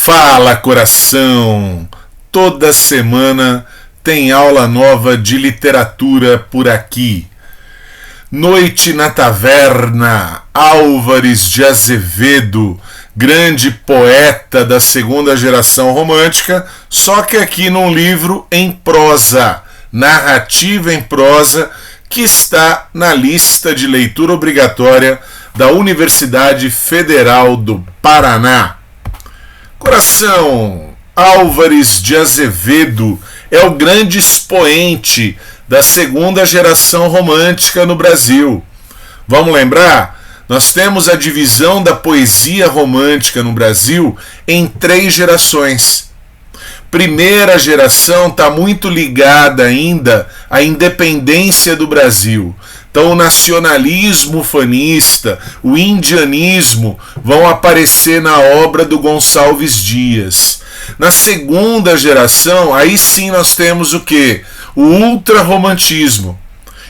Fala, coração! Toda semana tem aula nova de literatura por aqui. Noite na Taverna, Álvares de Azevedo, grande poeta da segunda geração romântica, só que aqui num livro em prosa, narrativa em prosa, que está na lista de leitura obrigatória da Universidade Federal do Paraná. Coração, Álvares de Azevedo é o grande expoente da segunda geração romântica no Brasil. Vamos lembrar? Nós temos a divisão da poesia romântica no Brasil em 3 gerações. Primeira geração está muito ligada ainda à independência do Brasil. Então o nacionalismo ufanista, o indianismo vão aparecer na obra do Gonçalves Dias. Na segunda geração, aí sim nós temos o quê? O ultrarromantismo.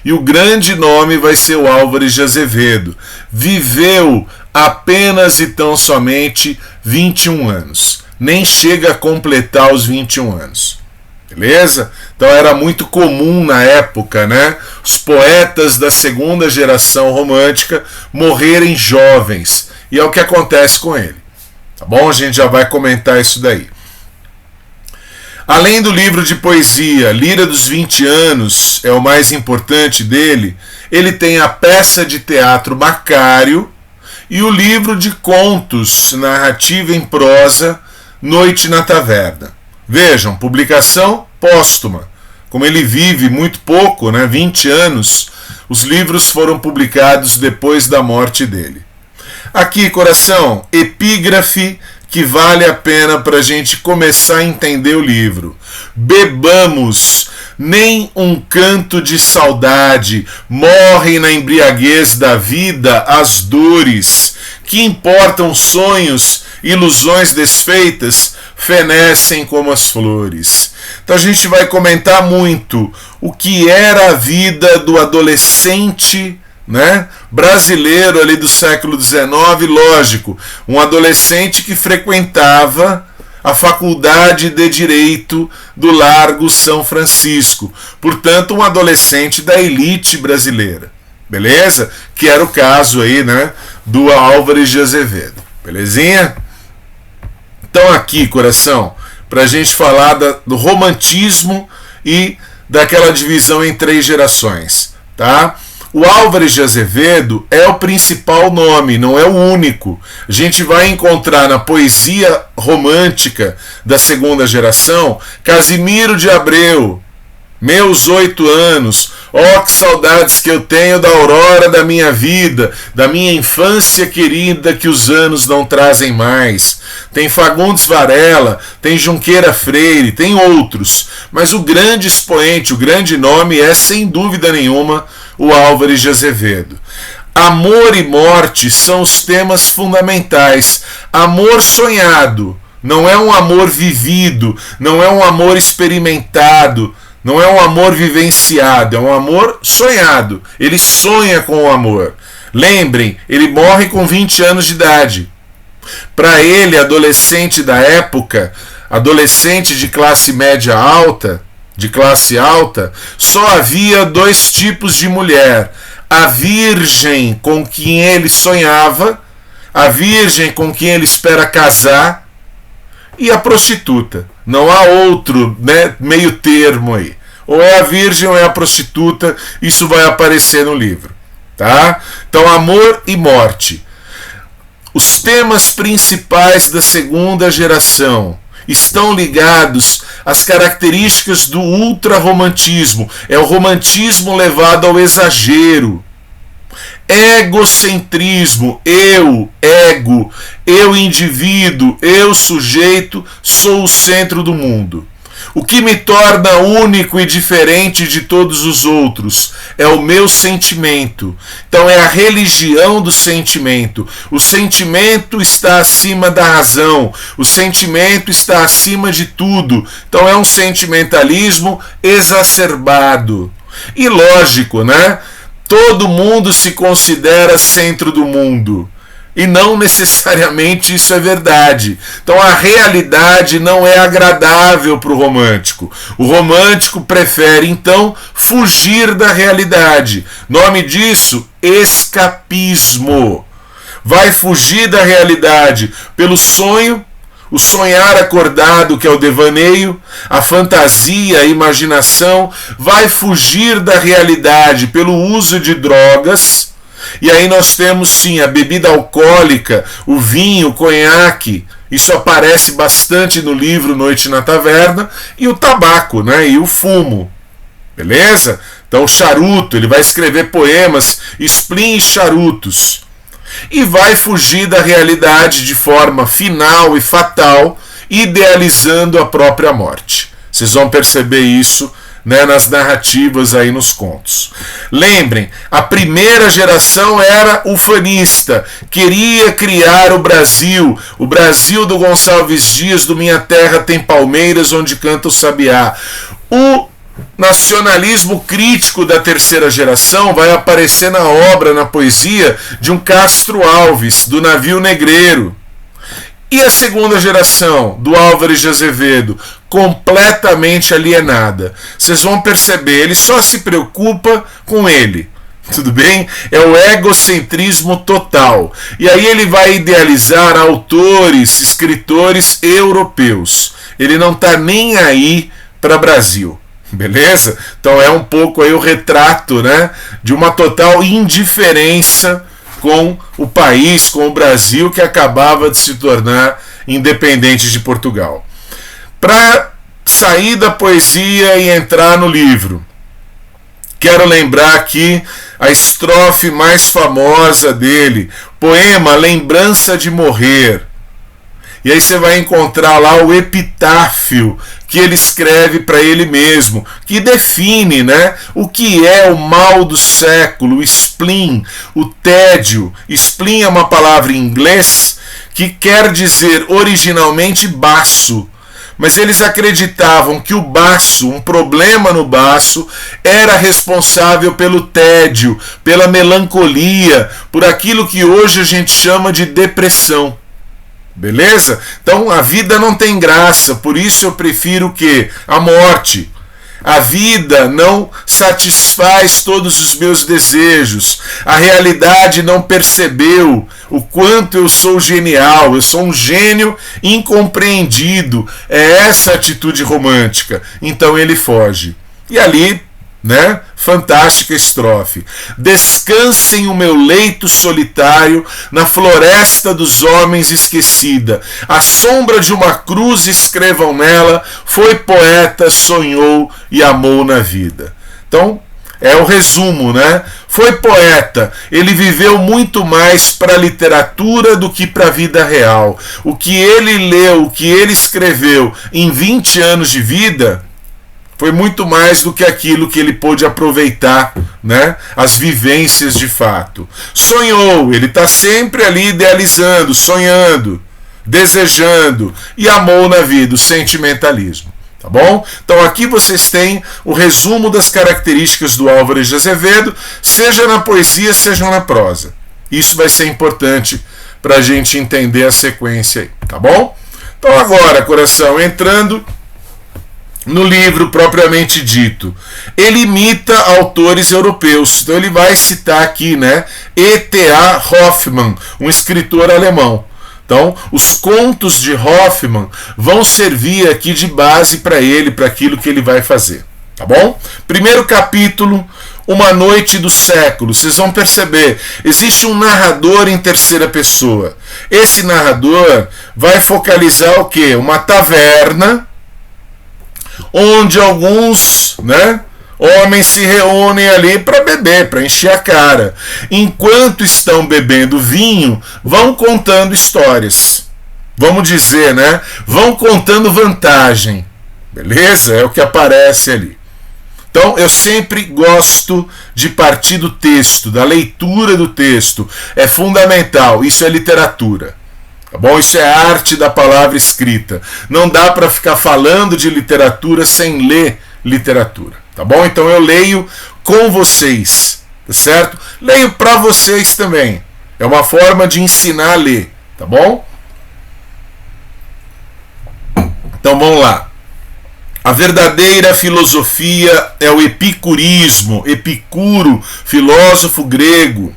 E o grande nome vai ser o Álvares de Azevedo. Viveu apenas e tão somente 21 anos. Nem chega a completar os 21 anos. Beleza? Então era muito comum na época, né? Os poetas da segunda geração romântica morrerem jovens. E é o que acontece com ele. Tá bom? A gente já vai comentar isso daí. Além do livro de poesia, Lira dos 20 anos é o mais importante dele, ele tem a peça de teatro Macário e o livro de contos, narrativa em prosa, Noite na Taverna. Vejam, publicação póstuma. Como ele vive muito pouco, né, 20 anos, os livros foram publicados depois da morte dele. Aqui, coração, epígrafe que vale a pena para a gente começar a entender o livro. Bebamos, nem um canto de saudade, morrem na embriaguez da vida as dores, que importam sonhos, ilusões desfeitas, fenecem como as flores. Então a gente vai comentar muito o que era a vida do adolescente, né, brasileiro ali do século XIX, lógico, um adolescente que frequentava a Faculdade de Direito do Largo São Francisco, portanto um adolescente da elite brasileira, beleza? Que era o caso aí, né, do Álvares de Azevedo, belezinha? Então aqui, coração, para a gente falar do romantismo e daquela divisão em 3 gerações, tá? O Álvares de Azevedo é o principal nome, não é o único. A gente vai encontrar na poesia romântica da segunda geração Casimiro de Abreu, Meus 8 anos, oh que saudades que eu tenho da aurora da minha vida, da minha infância querida que os anos não trazem mais. Tem Fagundes Varela, tem Junqueira Freire, tem outros, mas o grande expoente, o grande nome é sem dúvida nenhuma o Álvares de Azevedo. Amor e morte são os temas fundamentais. Amor sonhado, não é um amor vivido, não é um amor experimentado, não é um amor vivenciado, é um amor sonhado. Ele sonha com o amor. Lembrem, ele morre com 20 anos de idade. Para ele, adolescente da época, adolescente de classe média alta, de classe alta, só havia 2 tipos de mulher: a virgem com quem ele sonhava, a virgem com quem ele espera casar, e a prostituta. Não há outro, né, meio termo aí. Ou é a virgem ou é a prostituta, isso vai aparecer no livro, tá? Então, amor e morte. Os temas principais da segunda geração estão ligados às características do ultrarromantismo. É o romantismo levado ao exagero. Egocentrismo, ego, eu indivíduo, eu sujeito, sou o centro do mundo. O que me torna único e diferente de todos os outros é o meu sentimento. Então é a religião do sentimento. O sentimento está acima da razão. O sentimento está acima de tudo. Então é um sentimentalismo exacerbado. E lógico, né? Todo mundo se considera centro do mundo. e não necessariamente isso é verdade. Então a realidade não é agradável para o romântico. O romântico prefere então fugir da realidade. Nome disso, escapismo. Vai fugir da realidade pelo sonho, o sonhar acordado, que é o devaneio, a fantasia, a imaginação, vai fugir da realidade pelo uso de drogas. E aí nós temos sim a bebida alcoólica, o vinho, o conhaque, isso aparece bastante no livro Noite na Taverna, e o tabaco, né? E o fumo, beleza? Então o charuto, ele vai escrever poemas, spleen e charutos, e vai fugir da realidade de forma final e fatal, idealizando a própria morte. Vocês vão perceber isso, né, nas narrativas aí nos contos. Lembrem, a primeira geração era ufanista, queria criar o Brasil do Gonçalves Dias, do Minha Terra Tem Palmeiras, onde canta o sabiá. O nacionalismo crítico da terceira geração vai aparecer na obra, na poesia de um Castro Alves, do Navio Negreiro. E a segunda geração, do Álvares de Azevedo, completamente alienada. Vocês vão perceber, ele só se preocupa com ele. Tudo bem? É o egocentrismo total. E aí ele vai idealizar autores, escritores europeus. Ele não está nem aí para o Brasil. Beleza? Então é um pouco aí o retrato, né, de uma total indiferença com o país, com o Brasil, que acabava de se tornar independente de Portugal. Para sair da poesia e entrar no livro, quero lembrar aqui a estrofe mais famosa dele, poema Lembrança de Morrer. E aí você vai encontrar lá o epitáfio que ele escreve para ele mesmo, que define, né, o que é o mal do século, o spleen, o tédio. Spleen é uma palavra em inglês que quer dizer originalmente baço, mas eles acreditavam que o baço, um problema no baço, era responsável pelo tédio, pela melancolia, por aquilo que hoje a gente chama de depressão. Beleza? Então a vida não tem graça, por isso eu prefiro o quê? A morte. A vida não satisfaz todos os meus desejos. A realidade não percebeu o quanto eu sou genial. Eu sou um gênio incompreendido. É essa a atitude romântica. Então ele foge. E ali, né? Fantástica estrofe. Descansem o meu leito solitário na floresta dos homens esquecida. A sombra de uma cruz escrevam nela. Foi poeta, sonhou e amou na vida. Então, é o resumo, né? Foi poeta. Ele viveu muito mais para a literatura do que para a vida real. O que ele leu, o que ele escreveu em 20 anos de vida foi muito mais do que aquilo que ele pôde aproveitar, né? As vivências de fato. Sonhou, ele está sempre ali idealizando, sonhando, desejando, e amou na vida, o sentimentalismo. Tá bom? Então aqui vocês têm o resumo das características do Álvares de Azevedo, seja na poesia, seja na prosa. Isso vai ser importante para a gente entender a sequência aí, tá bom? Então agora, coração, entrando no livro propriamente dito, ele imita autores europeus. Então ele vai citar aqui, né, E.T.A. Hoffmann, um escritor alemão. Então os contos de Hoffmann vão servir aqui de base para ele, para aquilo que ele vai fazer. Tá bom? Primeiro capítulo, Uma Noite do Século. Vocês vão perceber, existe um narrador em terceira pessoa. Esse narrador vai focalizar o quê? Uma taverna onde alguns, né, homens se reúnem ali para beber, para encher a cara. Enquanto estão bebendo vinho, vão contando histórias. Vamos dizer, né? Vão contando vantagem. Beleza? É o que aparece ali. Então, eu sempre gosto de partir do texto, da leitura do texto. É fundamental. Isso é literatura. Tá bom? Isso é a arte da palavra escrita. Não dá para ficar falando de literatura sem ler literatura. Tá bom? Então eu leio com vocês. Tá certo? Leio para vocês também. É uma forma de ensinar a ler, tá bom? Então vamos lá. A verdadeira filosofia é o epicurismo, Epicuro, filósofo grego.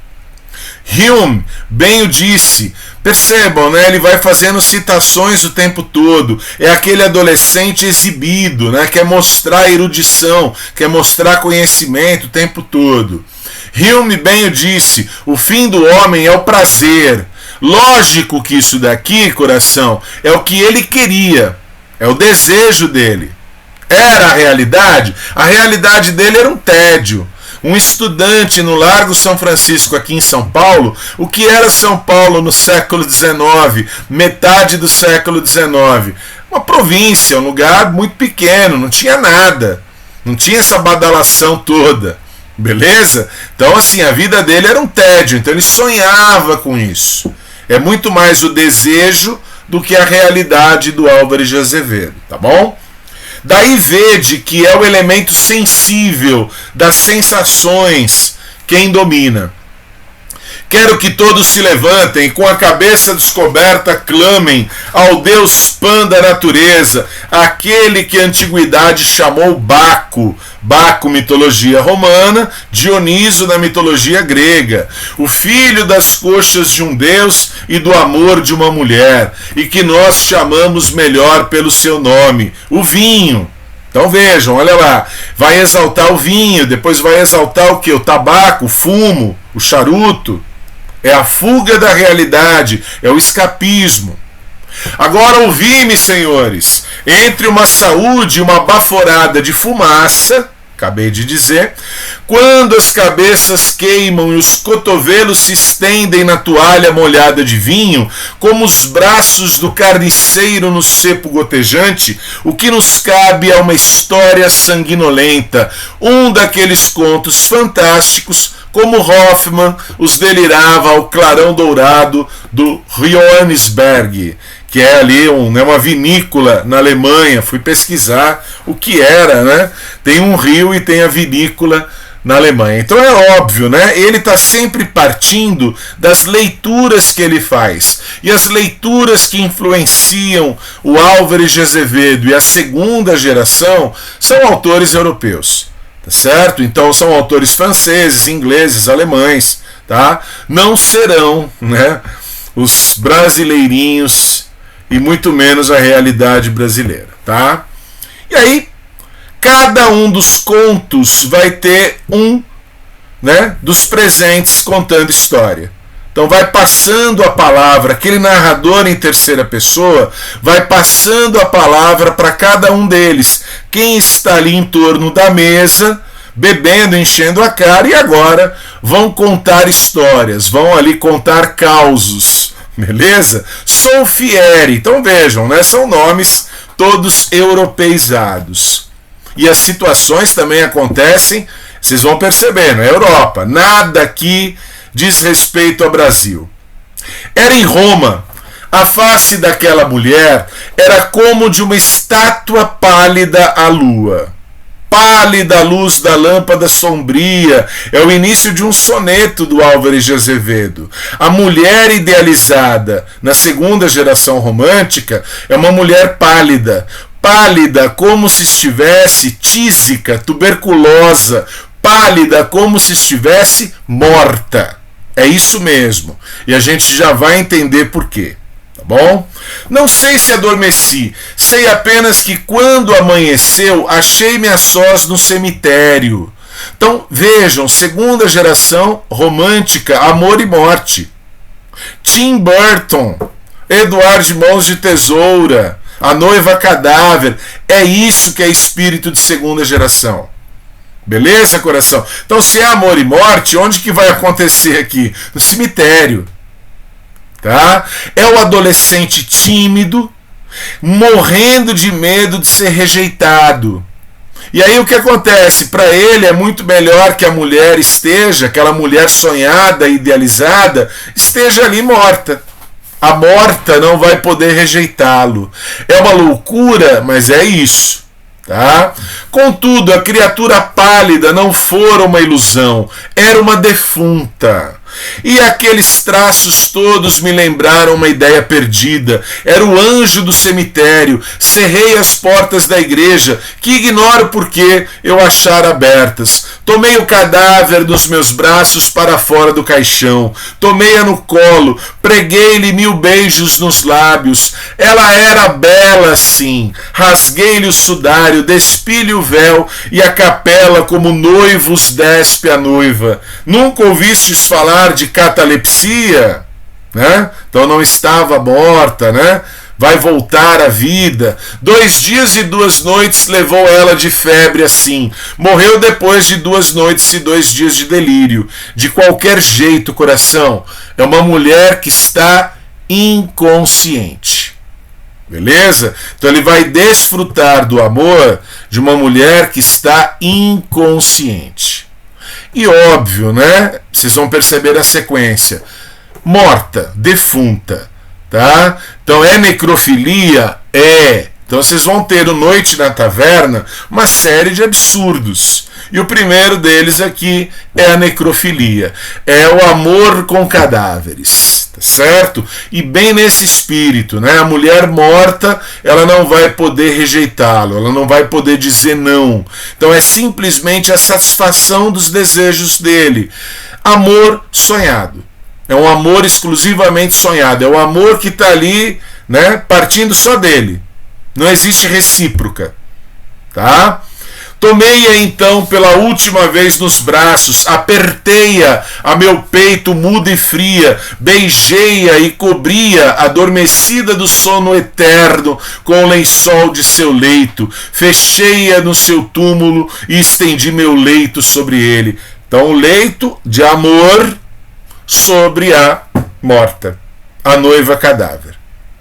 Hume bem o disse. Percebam, né? Ele vai fazendo citações o tempo todo. É aquele adolescente exibido, né? Quer mostrar erudição, quer mostrar conhecimento o tempo todo. Hume bem o disse. O fim do homem é o prazer. Lógico que isso daqui, coração, é o que ele queria. É o desejo dele. Era a realidade? A realidade dele era um tédio. Um estudante no Largo São Francisco, aqui em São Paulo, o que era São Paulo no século XIX, metade do século XIX? Uma província, um lugar muito pequeno, não tinha nada. Não tinha essa badalação toda. Beleza? Então, assim, a vida dele era um tédio, então ele sonhava com isso. É muito mais o desejo do que a realidade do Álvares de Azevedo, tá bom? Daí vede que é o elemento sensível das sensações quem domina. Quero que todos se levantem, com a cabeça descoberta clamem ao Deus Pan da natureza, aquele que a antiguidade chamou Baco. Baco, mitologia romana, Dioniso na mitologia grega, o filho das coxas de um deus e do amor de uma mulher, e que nós chamamos melhor pelo seu nome, o vinho. Então vejam, olha lá, vai exaltar o vinho, depois vai exaltar o que? O tabaco, o fumo, o charuto. É a fuga da realidade, é o escapismo. Agora ouvi-me, senhores, entre uma saúde e uma baforada de fumaça, acabei de dizer, quando as cabeças queimam e os cotovelos se estendem na toalha molhada de vinho, como os braços do carniceiro no cepo gotejante, o que nos cabe é uma história sanguinolenta, um daqueles contos fantásticos, como Hoffmann os delirava ao clarão dourado do Johannisberg, que é ali uma vinícola na Alemanha. Fui pesquisar o que era, né? Tem um rio e tem a vinícola na Alemanha. Então é óbvio, né? Ele está sempre partindo das leituras que ele faz. E as leituras que influenciam o Álvares de Azevedo e a segunda geração são autores europeus. Tá certo? Então são autores franceses, ingleses, alemães, tá? Não serão, né, os brasileirinhos e muito menos a realidade brasileira, tá? E aí, cada um dos contos vai ter um, né, dos presentes contando história. Então vai passando a palavra, aquele narrador em terceira pessoa vai passando a palavra para cada um deles. Quem está ali em torno da mesa, bebendo, enchendo a cara, e agora vão contar histórias, vão ali contar causos, beleza? Solfieri, então vejam, né, são nomes todos europeizados. E as situações também acontecem, vocês vão perceber, na Europa, nada aqui diz respeito ao Brasil. Era em Roma. A face daquela mulher era como de uma estátua pálida à lua. Pálida luz da lâmpada sombria é o início de um soneto do Álvares de Azevedo. A mulher idealizada na segunda geração romântica é uma mulher pálida. Pálida como se estivesse tísica, tuberculosa. Pálida como se estivesse morta. É isso mesmo. E a gente já vai entender por quê. Tá bom? Não sei se adormeci. Sei apenas que quando amanheceu, achei-me a sós no cemitério. Então, vejam, segunda geração romântica, amor e morte. Tim Burton, Eduardo de Mãos de Tesoura, A Noiva Cadáver. É isso que é espírito de segunda geração. Beleza, coração? Então, se é amor e morte, onde que vai acontecer aqui? No cemitério. Tá? É o adolescente tímido, morrendo de medo de ser rejeitado. E aí o que acontece? Para ele é muito melhor que a mulher esteja, aquela mulher sonhada, idealizada, esteja ali morta. A morta não vai poder rejeitá-lo. É uma loucura, mas é isso. Tá? Contudo, a criatura pálida não fora uma ilusão, era uma defunta. E aqueles traços todos me lembraram uma ideia perdida. Era o anjo do cemitério. Cerrei as portas da igreja, que ignoro por que eu achara abertas. Tomei o cadáver dos meus braços para fora do caixão. Tomei-a no colo. Preguei-lhe 1000 beijos nos lábios. Ela era bela, sim. Rasguei-lhe o sudário, despi-lhe o véu e a capela como noivos despe a noiva. Nunca ouvistes falar de catalepsia? Né? Então não estava morta, né? Vai voltar à vida. 2 dias e 2 noites levou ela de febre assim. Morreu depois de 2 noites e 2 dias de delírio. De qualquer jeito, coração, é uma mulher que está inconsciente. Beleza? Então ele vai desfrutar do amor de uma mulher que está inconsciente. E óbvio, né? Vocês vão perceber a sequência. Morta, defunta. Tá? Então é necrofilia? É. Então vocês vão ter no Noite na Taverna uma série de absurdos. E o primeiro deles aqui é a necrofilia. É o amor com cadáveres. Tá certo? E bem nesse espírito, né? A mulher morta, ela não vai poder rejeitá-lo, ela não vai poder dizer não. Então é simplesmente a satisfação dos desejos dele. Amor sonhado. É um amor exclusivamente sonhado. É o amor que está ali, né, partindo só dele. Não existe recíproca. Tá? Tomei-a então pela última vez nos braços, apertei-a a meu peito muda e fria, beijei-a e cobri-a, adormecida do sono eterno, com o lençol de seu leito, fechei-a no seu túmulo e estendi meu leito sobre ele. Então o leito de amor sobre a morta, a noiva cadáver.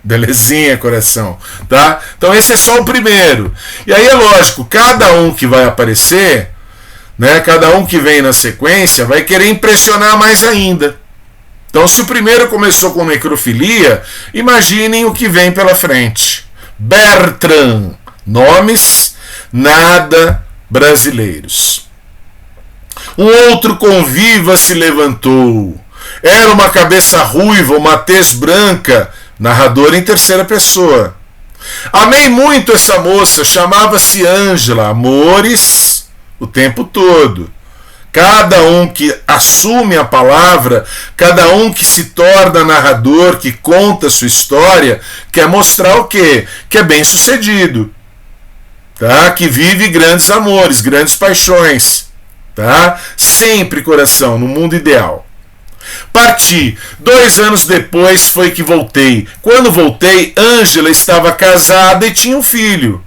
Belezinha, coração, tá? Então esse é só o primeiro. E aí é lógico, cada um que vai aparecer, né, cada um que vem na sequência vai querer impressionar mais ainda. Então se o primeiro começou com necrofilia, imaginem o que vem pela frente. Bertrand, nomes nada brasileiros. Um outro conviva se levantou. Era uma cabeça ruiva, uma tez branca, narrador em terceira pessoa. Amei muito essa moça, chamava-se Ângela, amores o tempo todo. Cada um que assume a palavra, cada um que se torna narrador, que conta a sua história, quer mostrar o quê? Que é bem sucedido, tá? Que vive grandes amores, grandes paixões, tá? Sempre, coração, no mundo ideal. Parti. 2 anos depois foi que voltei. Quando voltei, Ângela estava casada e tinha um filho.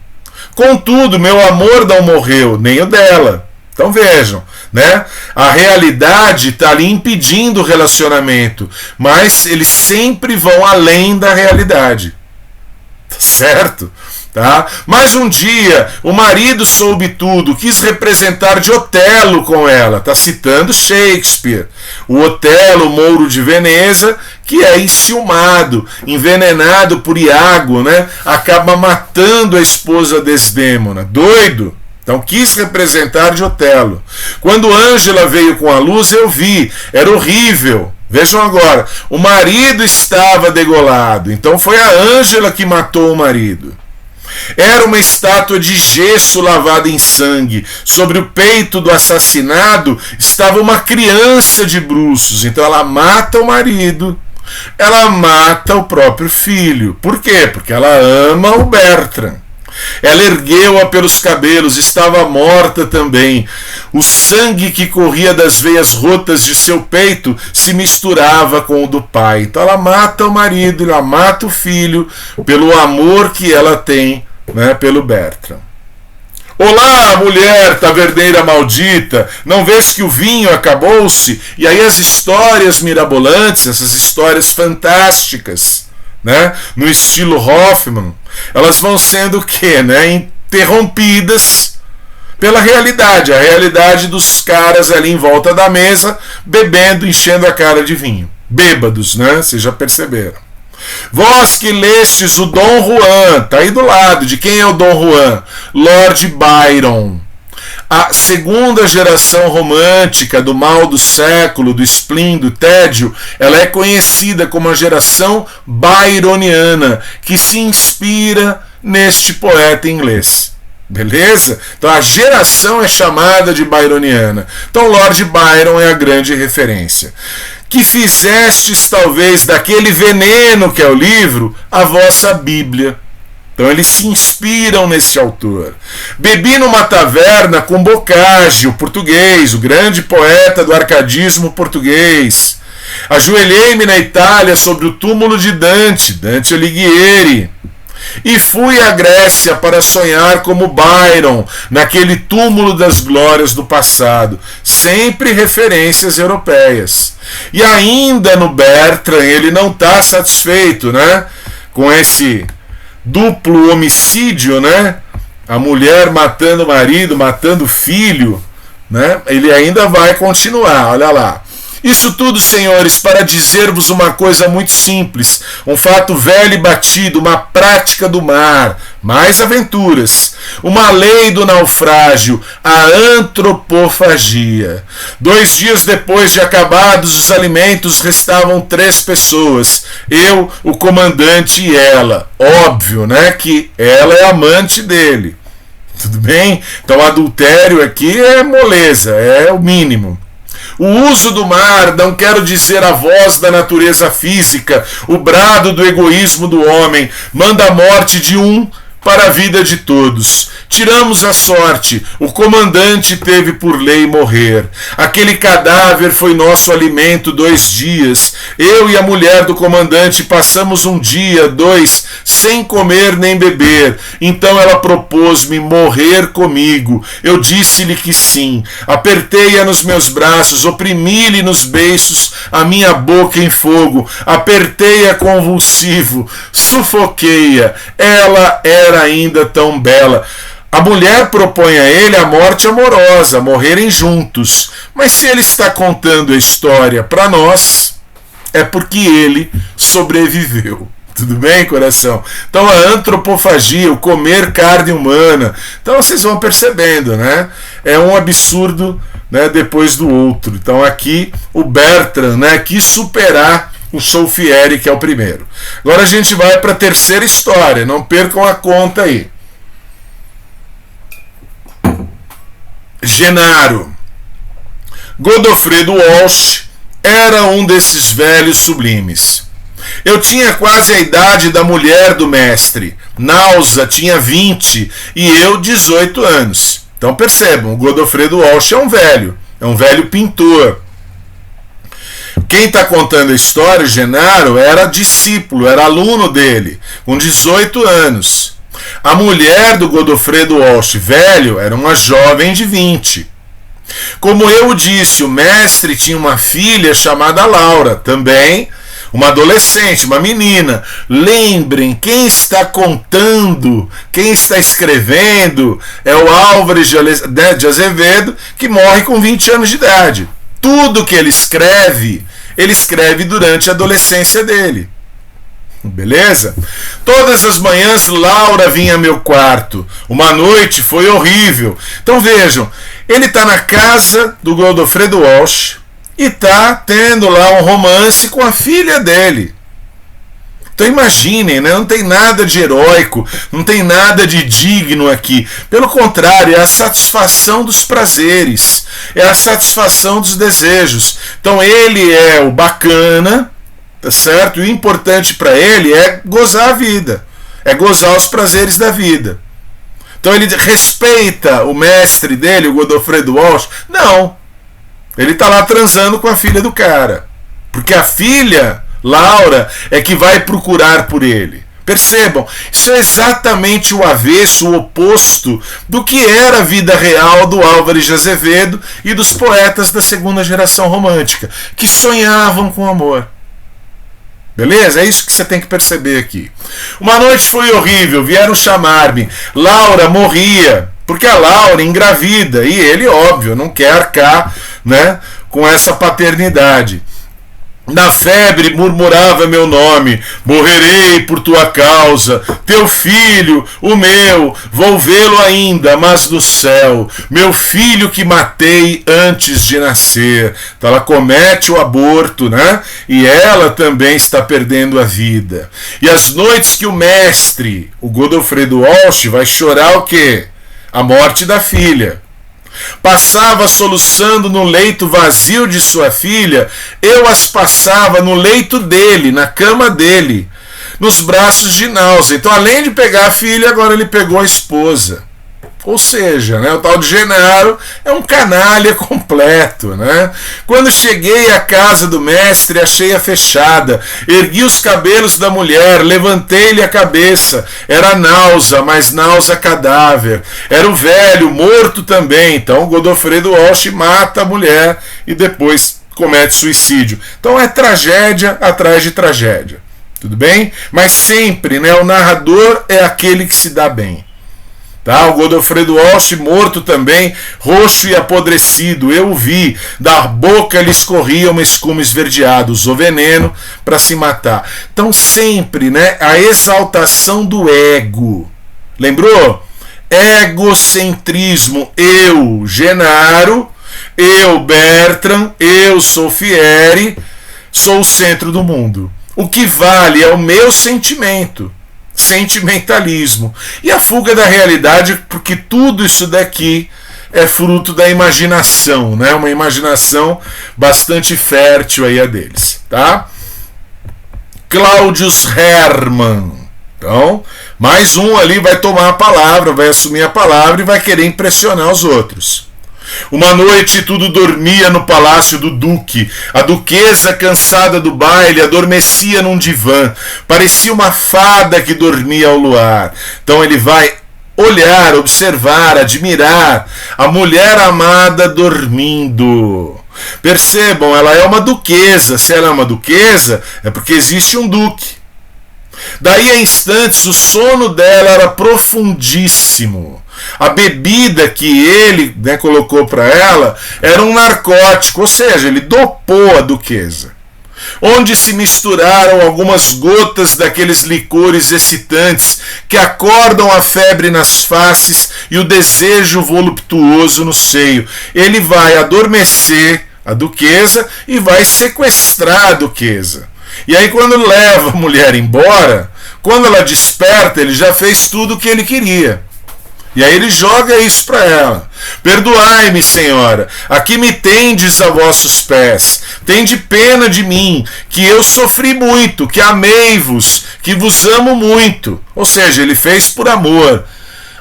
Contudo, meu amor não morreu, nem o dela. Então vejam, né? A realidade está ali impedindo o relacionamento, mas eles sempre vão além da realidade. Tá certo? Tá? Mas um dia o marido soube tudo, quis representar de Otelo com ela. Está citando Shakespeare. O Otelo, Mouro de Veneza, que é enciumado, envenenado por Iago, né? Acaba matando a esposa Desdémona. Doido! Então quis representar de Otelo. Quando Ângela veio com a luz, eu vi. Era horrível. Vejam agora. O marido estava degolado. Então foi a Ângela que matou o marido. Era uma estátua de gesso lavada em sangue. Sobre o peito do assassinado estava uma criança de bruços. Então ela mata o marido, ela mata o próprio filho. Por quê? Porque ela ama o Bertrand. Ela ergueu-a pelos cabelos, estava morta também. O sangue que corria das veias rotas de seu peito se misturava com o do pai. Então ela mata o marido, ela mata o filho pelo amor que ela tem, né, pelo Bertrand. Olá, mulher taverneira maldita, não vês que o vinho acabou-se? E aí as histórias mirabolantes, essas histórias fantásticas, né, no estilo Hoffmann, elas vão sendo o quê? Né, interrompidas pela realidade, a realidade dos caras ali em volta da mesa, bebendo, enchendo a cara de vinho. Bêbados, né? Vocês já perceberam. Vós que lestes o Dom Juan, tá aí do lado. De quem é o Dom Juan? Lord Byron. A segunda geração romântica do mal do século, do spleen, do tédio, ela é conhecida como a geração byroniana, que se inspira neste poeta inglês. Beleza? Então a geração é chamada de byroniana. Então Lord Byron é a grande referência. Que fizestes talvez daquele veneno que é o livro a vossa Bíblia. Então eles se inspiram nesse autor. Bebi numa taverna com Boccaccio, português, o grande poeta do arcadismo português. Ajoelhei-me na Itália sobre o túmulo de Dante Alighieri. E fui à Grécia para sonhar como Byron, naquele túmulo das glórias do passado. Sempre referências europeias. E ainda no Bertrand, ele não está satisfeito, né, com esse duplo homicídio, né? A mulher matando o marido, matando o filho, né? Ele ainda vai continuar, olha lá. Isso tudo, senhores, para dizer-vos uma coisa muito simples, um fato velho e batido, uma prática do mar, mais aventuras, uma lei do naufrágio, a antropofagia. 2 dias depois de acabados os alimentos, restavam 3 pessoas, eu, o comandante e ela. Óbvio, né, que ela é amante dele. Tudo bem? Então adultério aqui é moleza, é o mínimo. O uso do mar, não quero dizer a voz da natureza física, o brado do egoísmo do homem, manda a morte de um para a vida de todos. Tiramos a sorte, o comandante teve por lei morrer. Aquele cadáver foi nosso alimento 2 dias. Eu e a mulher do comandante passamos 1 dia, 2, sem comer nem beber. Então ela propôs-me morrer comigo. Eu disse-lhe que sim. Apertei-a nos meus braços, oprimi-lhe nos beiços a minha boca em fogo. Apertei-a convulsivo, sufoquei-a. Ela era ainda tão bela. A mulher propõe a ele a morte amorosa, morrerem juntos. Mas se ele está contando a história para nós, é porque ele sobreviveu. Tudo bem, coração? Então a antropofagia, o comer carne humana. Então vocês vão percebendo, né? É um absurdo, né, depois do outro. Então aqui o Bertrand, né, quis superar o Solfieri, que é o primeiro. Agora a gente vai para a terceira história. Não percam a conta aí. Genaro. Godofredo Walsh era um desses velhos sublimes. Eu tinha quase a idade da mulher do mestre. Nausa tinha 20 e eu 18 anos. Então percebam, o Godofredo Walsh é um velho pintor. Quem está contando a história, Genaro, era discípulo, era aluno dele, com 18 anos. A mulher do Godofredo Walsh velho era uma jovem de 20. Como eu disse, o mestre tinha uma filha chamada Laura, também uma adolescente, uma menina. Lembrem, quem está contando, quem está escrevendo é o Álvares de Azevedo, que morre com 20 anos de idade. Tudo que ele escreve durante a adolescência dele. Beleza? Todas as manhãs Laura vinha ao meu quarto. Uma noite foi horrível. Então vejam, ele está na casa do Godofredo Walsh e está tendo lá um romance com a filha dele. Então imaginem, né? Não tem nada de heróico, não tem nada de digno aqui. Pelo contrário, é a satisfação dos prazeres, é a satisfação dos desejos. Então ele é o bacana, tá certo? E o importante para ele é gozar a vida, é gozar os prazeres da vida. Então ele respeita o mestre dele, o Godofredo Walsh? Não. Ele está lá transando com a filha do cara, porque a filha, Laura, é que vai procurar por ele. Percebam, isso é exatamente o avesso, o oposto do que era a vida real do Álvares de Azevedo e dos poetas da segunda geração romântica, que sonhavam com amor. Beleza? É isso que você tem que perceber aqui. Uma noite foi horrível, vieram chamar-me. Laura morria, porque a Laura engravida, e ele, óbvio, não quer arcar, né, com essa paternidade. Na febre murmurava meu nome, morrerei por tua causa, teu filho, o meu, vou vê-lo ainda, mas no céu, meu filho que matei antes de nascer. Então ela comete o aborto, né? E ela também está perdendo a vida. E as noites que o mestre, o Godofredo Walsh, vai chorar o quê? A morte da filha. Passava soluçando no leito vazio de sua filha, eu as passava no leito dele, na cama dele, nos braços de náusea. Então, além de pegar a filha, agora ele pegou a esposa. Ou seja, né, o tal de Genaro é um canalha completo. Né? Quando cheguei à casa do mestre, achei-a fechada. Ergui os cabelos da mulher, levantei-lhe a cabeça. Era Náusea, mas Náusea cadáver. Era o velho, morto também. Então Godofredo Walsh mata a mulher e depois comete suicídio. Então é tragédia atrás de tragédia. Tudo bem? Mas sempre, né, o narrador é aquele que se dá bem. Tá? O Godofredo Walsh morto também, roxo e apodrecido, eu o vi, da boca lhe escorria uma escuma esverdeada, usou veneno para se matar. Então sempre, né, a exaltação do ego. Lembrou? Egocentrismo, eu, Genaro, eu, Bertrand, eu, Solfieri, sou o centro do mundo. O que vale é o meu sentimento. Sentimentalismo. E a fuga da realidade, porque tudo isso daqui é fruto da imaginação, né? Uma imaginação bastante fértil aí a deles, tá? Claudius Hermann. Então, mais um ali vai tomar a palavra, vai assumir a palavra e vai querer impressionar os outros. Uma noite tudo dormia no palácio do duque. A duquesa, cansada do baile, adormecia num divã. Parecia uma fada que dormia ao luar. Então ele vai olhar, observar, admirar a mulher amada dormindo. Percebam, ela é uma duquesa. Se ela é uma duquesa, é porque existe um duque. Daí a instantes o sono dela era profundíssimo. A bebida que ele, né, colocou para ela era um narcótico, ou seja, ele dopou a duquesa, onde se misturaram algumas gotas daqueles licores excitantes que acordam a febre nas faces e o desejo voluptuoso no seio. Ele vai adormecer a duquesa e vai sequestrar a duquesa. E aí quando leva a mulher embora, quando ela desperta, ele já fez tudo o que ele queria. E aí ele joga isso para ela. Perdoai-me, senhora, aqui me tendes a vossos pés. Tende pena de mim, que eu sofri muito, que amei-vos, que vos amo muito. Ou seja, ele fez por amor.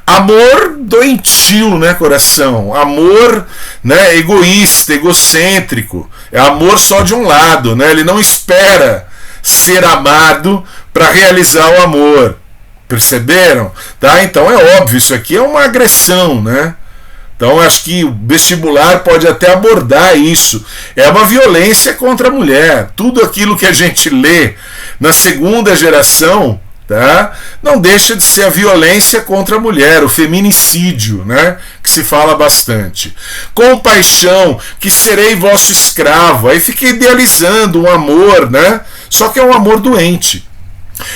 Amor doentio, né, coração? Amor, né, egoísta, egocêntrico. É amor só de um lado, né? Ele não espera ser amado para realizar o amor. Perceberam? Tá? Então é óbvio, isso aqui é uma agressão, né? Então acho que o vestibular pode até abordar isso. É uma violência contra a mulher. Tudo aquilo que a gente lê na segunda geração, tá? Não deixa de ser a violência contra a mulher, o feminicídio, né? Que se fala bastante. Compaixão, que serei vosso escravo. Aí fica idealizando um amor, né? Só que é um amor doente.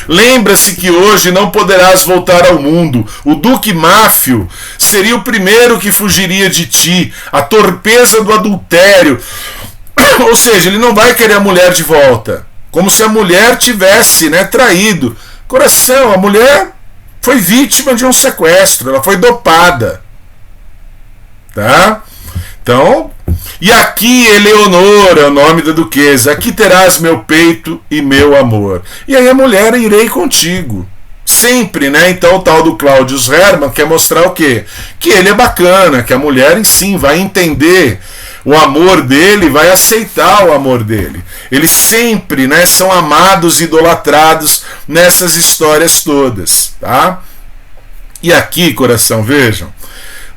Lembra-se que hoje não poderás voltar ao mundo. O duque Máfio seria o primeiro que fugiria de ti. A torpeza do adultério. Ou seja, ele não vai querer a mulher de volta. Como se a mulher tivesse, né, traído. Coração, a mulher foi vítima de um sequestro. Ela foi dopada. Tá? Então, e aqui Eleonora, é o nome da duquesa, aqui terás meu peito e meu amor. E aí a mulher, irei contigo. Sempre, né? Então o tal do Claudius Hermann quer mostrar o quê? Que ele é bacana, que a mulher em si vai entender o amor dele, vai aceitar o amor dele. Eles sempre, né, são amados, idolatrados nessas histórias todas, tá? E aqui, coração, vejam,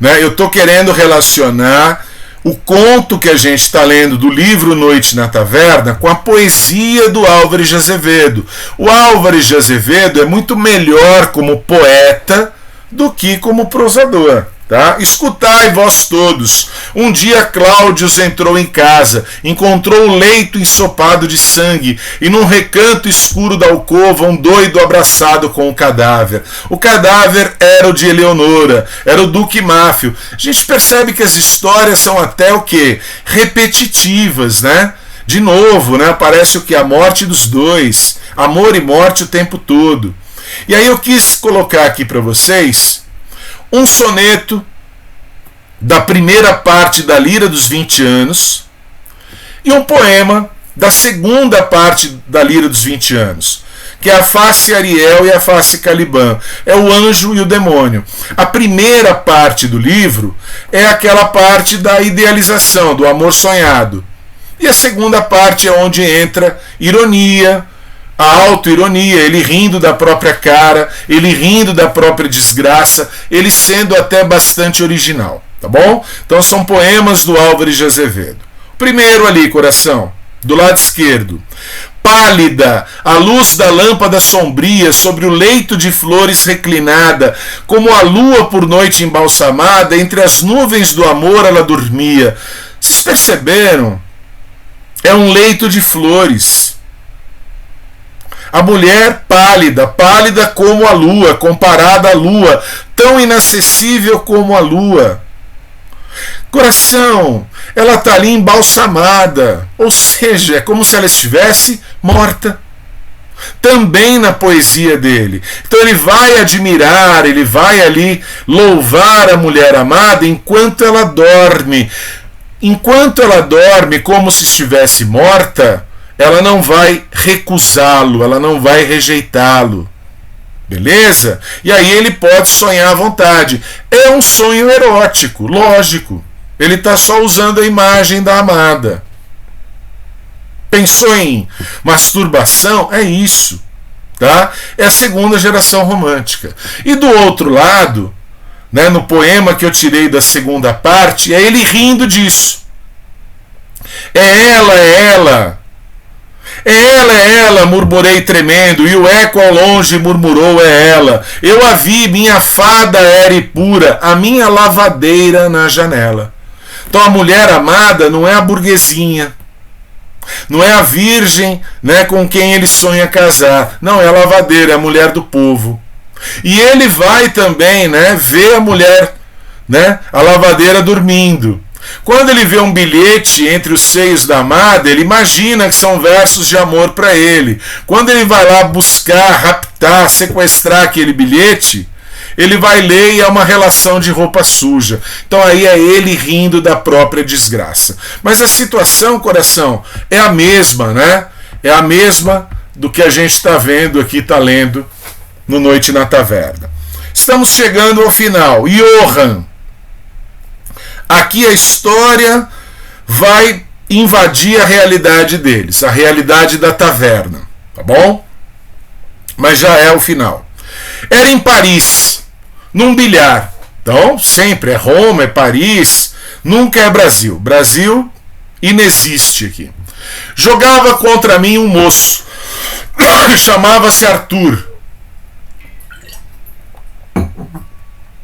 né, eu estou querendo relacionar o conto que a gente está lendo do livro Noite na Taverna com a poesia do Álvares de Azevedo. O Álvares de Azevedo é muito melhor como poeta do que como prosador. Tá? Escutai vós todos. Um dia Cláudius entrou em casa, encontrou o leito ensopado de sangue e num recanto escuro da alcova um doido abraçado com o cadáver. O cadáver era o de Eleonora, era o Duque Máfio. A gente percebe que as histórias são até o quê? Repetitivas, né? De novo, né? Aparece o que? A morte dos dois. Amor e morte o tempo todo. E aí eu quis colocar aqui para vocês um soneto da primeira parte da Lira dos 20 Anos e um poema da segunda parte da Lira dos 20 Anos, que é a face Ariel e a face Caliban. É o anjo e o demônio. A primeira parte do livro é aquela parte da idealização, do amor sonhado. E a segunda parte é onde entra ironia, a auto-ironia, ele rindo da própria cara, ele rindo da própria desgraça, ele sendo até bastante original, tá bom? Então são poemas do Álvares de Azevedo. Primeiro ali, coração, do lado esquerdo. Pálida, a luz da lâmpada sombria sobre o leito de flores reclinada, como a lua por noite embalsamada, entre as nuvens do amor ela dormia. Vocês perceberam? É um leito de flores. A mulher pálida, pálida como a lua, comparada à lua, tão inacessível como a lua. Coração, ela está ali embalsamada, ou seja, é como se ela estivesse morta. Também na poesia dele. Então ele vai admirar, ele vai ali louvar a mulher amada enquanto ela dorme. Enquanto ela dorme como se estivesse morta, ela não vai recusá-lo, ela não vai rejeitá-lo. Beleza? E aí ele pode sonhar à vontade. É um sonho erótico, lógico. Ele está só usando a imagem da amada. Pensou em masturbação? É isso. Tá? É a segunda geração romântica. E do outro lado, né, no poema que eu tirei da segunda parte, é ele rindo disso. É ela, é ela, murmurei tremendo, e o eco ao longe murmurou, é ela. Eu a vi, minha fada era e pura, a minha lavadeira na janela. Então a mulher amada não é a burguesinha, não é a virgem, né, com quem ele sonha casar. Não, é a lavadeira, é a mulher do povo. E ele vai também, né, ver a mulher, né, a lavadeira dormindo. Quando ele vê um bilhete entre os seios da amada, ele imagina que são versos de amor para ele. Quando ele vai lá buscar, raptar, sequestrar aquele bilhete, ele vai ler e é uma relação de roupa suja. Então aí é ele rindo da própria desgraça. Mas a situação, coração, é a mesma, né? É a mesma do que a gente está vendo aqui, está lendo no Noite na Taverna. Estamos chegando ao final. Johann. Aqui a história vai invadir a realidade deles, a realidade da taverna, tá bom? Mas já é o final. Era em Paris, num bilhar. Então, sempre é Roma, é Paris, nunca é Brasil. Brasil inexiste aqui. Jogava contra mim um moço, chamava-se Arthur.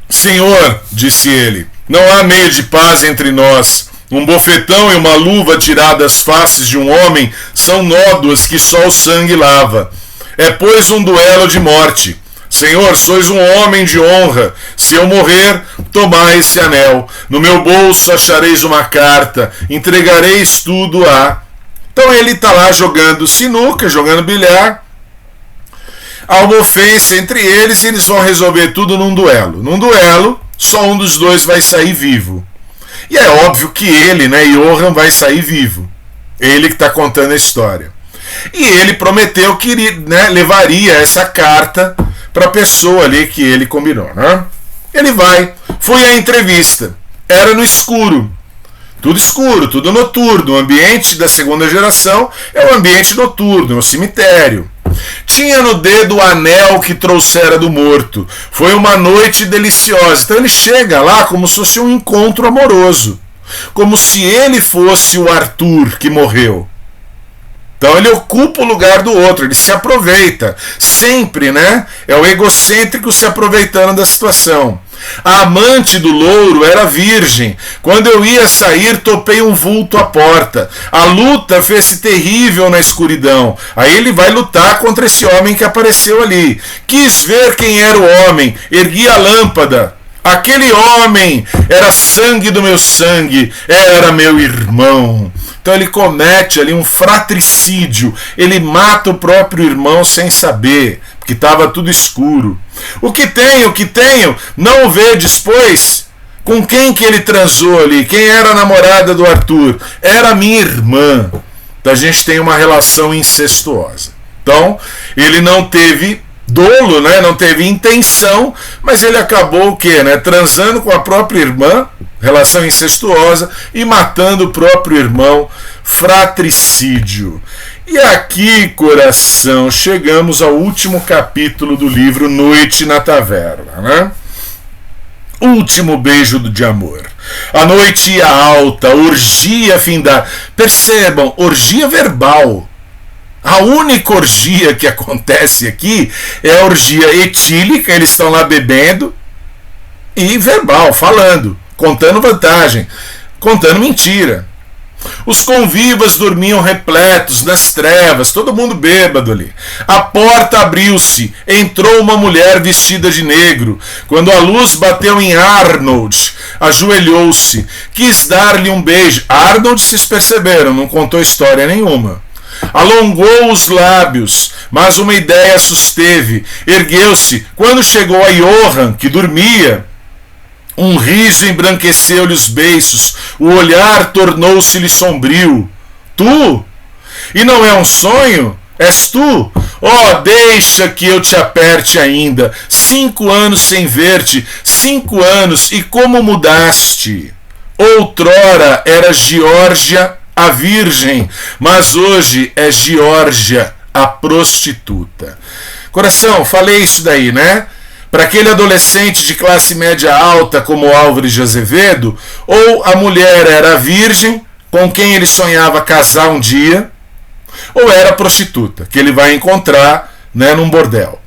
Senhor, disse ele, não há meio de paz entre nós. Um bofetão e uma luva tirada às faces de um homem são nódoas que só o sangue lava. É, pois, um duelo de morte. Senhor, sois um homem de honra. Se eu morrer, tomai esse anel. No meu bolso achareis uma carta. Entregareis tudo a... Então ele está lá jogando sinuca, jogando bilhar. Há uma ofensa entre eles e eles vão resolver tudo num duelo. Num duelo, só um dos dois vai sair vivo. E é óbvio que ele, né, Johann, vai sair vivo. Ele que está contando a história. E ele prometeu que, né, levaria essa carta para a pessoa ali que ele combinou. Né? Ele vai. Foi à entrevista. Era no escuro. Tudo escuro, tudo noturno. O ambiente da segunda geração é o ambiente noturno, é o cemitério. Tinha no dedo o anel que trouxera do morto. Foi uma noite deliciosa. Então ele chega lá como se fosse um encontro amoroso. Como se ele fosse o Arthur que morreu. Então ele ocupa o lugar do outro, ele se aproveita. Sempre, né? É o egocêntrico se aproveitando da situação. A amante do louro era virgem. Quando eu ia sair, topei um vulto à porta. A luta fez-se terrível na escuridão. Aí ele vai lutar contra esse homem que apareceu ali. Quis ver quem era o homem. Ergui a lâmpada. Aquele homem era sangue do meu sangue, era meu irmão. Então ele comete ali um fratricídio. Ele mata o próprio irmão sem saber, porque estava tudo escuro. O que tenho, não o vedes, pois? Com quem que ele transou ali? Quem era a namorada do Arthur? Era minha irmã. Então a gente tem uma relação incestuosa. Então ele não teve dolo, né? Não teve intenção, mas ele acabou o quê? Né? Transando com a própria irmã, relação incestuosa, e matando o próprio irmão, fratricídio. E aqui, coração, chegamos ao último capítulo do livro Noite na Taverna, né? Último beijo de amor. A noite ia alta, orgia findar. Percebam, orgia verbal. A única orgia que acontece aqui é a orgia etílica, eles estão lá bebendo, e verbal, falando, contando vantagem, contando mentira. Os convivas dormiam repletos nas trevas, todo mundo bêbado ali. A porta abriu-se, entrou uma mulher vestida de negro. Quando a luz bateu em Arnold, ajoelhou-se, quis dar-lhe um beijo. Arnold, vocês perceberam, não contou história nenhuma. Alongou os lábios, mas uma ideia susteve. Ergueu-se. Quando chegou a Johann, que dormia, um riso embranqueceu-lhe os beiços, o olhar tornou-se-lhe sombrio. Tu? E não é um sonho? És tu? Oh, deixa que eu te aperte ainda. 5 anos sem ver-te, 5 anos, e como mudaste? Outrora era Geórgia a virgem, mas hoje é Geórgia a prostituta. Coração, falei isso daí, né? Para aquele adolescente de classe média alta como Álvares de Azevedo, ou a mulher era virgem, com quem ele sonhava casar um dia, ou era prostituta, que ele vai encontrar, né, num bordel.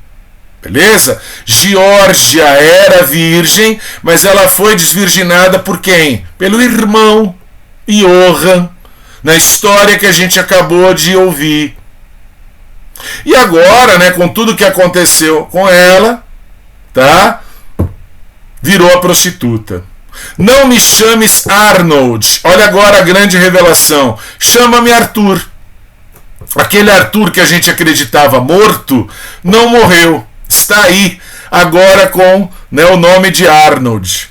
Beleza? Geórgia era virgem, mas ela foi desvirginada por quem? Pelo irmão Johann, na história que a gente acabou de ouvir. E agora, né, com tudo que aconteceu com ela, tá? Virou a prostituta. Não me chames Arnold. Olha agora a grande revelação. Chama-me Arthur. Aquele Arthur que a gente acreditava morto, não morreu. Está aí, agora com, né, o nome de Arnold.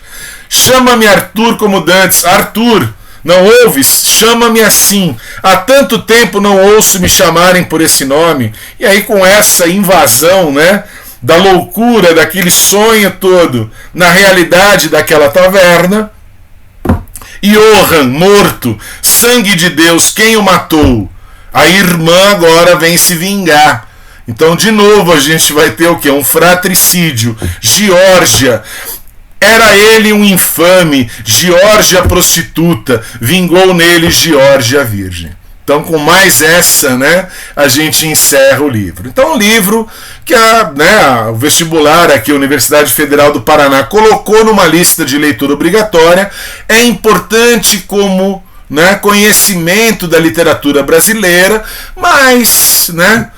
Chama-me Arthur como dantes. Arthur, não ouves? Chama-me assim. Há tanto tempo não ouço me chamarem por esse nome. E aí com essa invasão, né, da loucura, daquele sonho todo, na realidade daquela taverna, Johann, morto, sangue de Deus, quem o matou? A irmã agora vem se vingar. Então, de novo, a gente vai ter o quê? Um fratricídio. Geórgia, era ele um infame, Geórgia prostituta, vingou nele Geórgia virgem. Então, com mais essa, né, a gente encerra o livro. Então, o livro que o vestibular aqui, a Universidade Federal do Paraná, colocou numa lista de leitura obrigatória, é importante como, né, conhecimento da literatura brasileira, mas, né,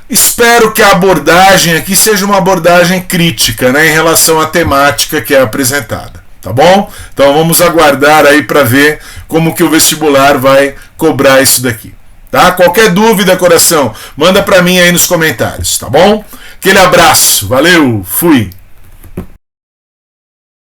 espero que a abordagem aqui seja uma abordagem crítica, né, em relação à temática que é apresentada. Tá bom? Então vamos aguardar aí para ver como que o vestibular vai cobrar isso daqui. Tá? Qualquer dúvida, coração, manda para mim aí nos comentários, tá bom? Aquele abraço, valeu, fui!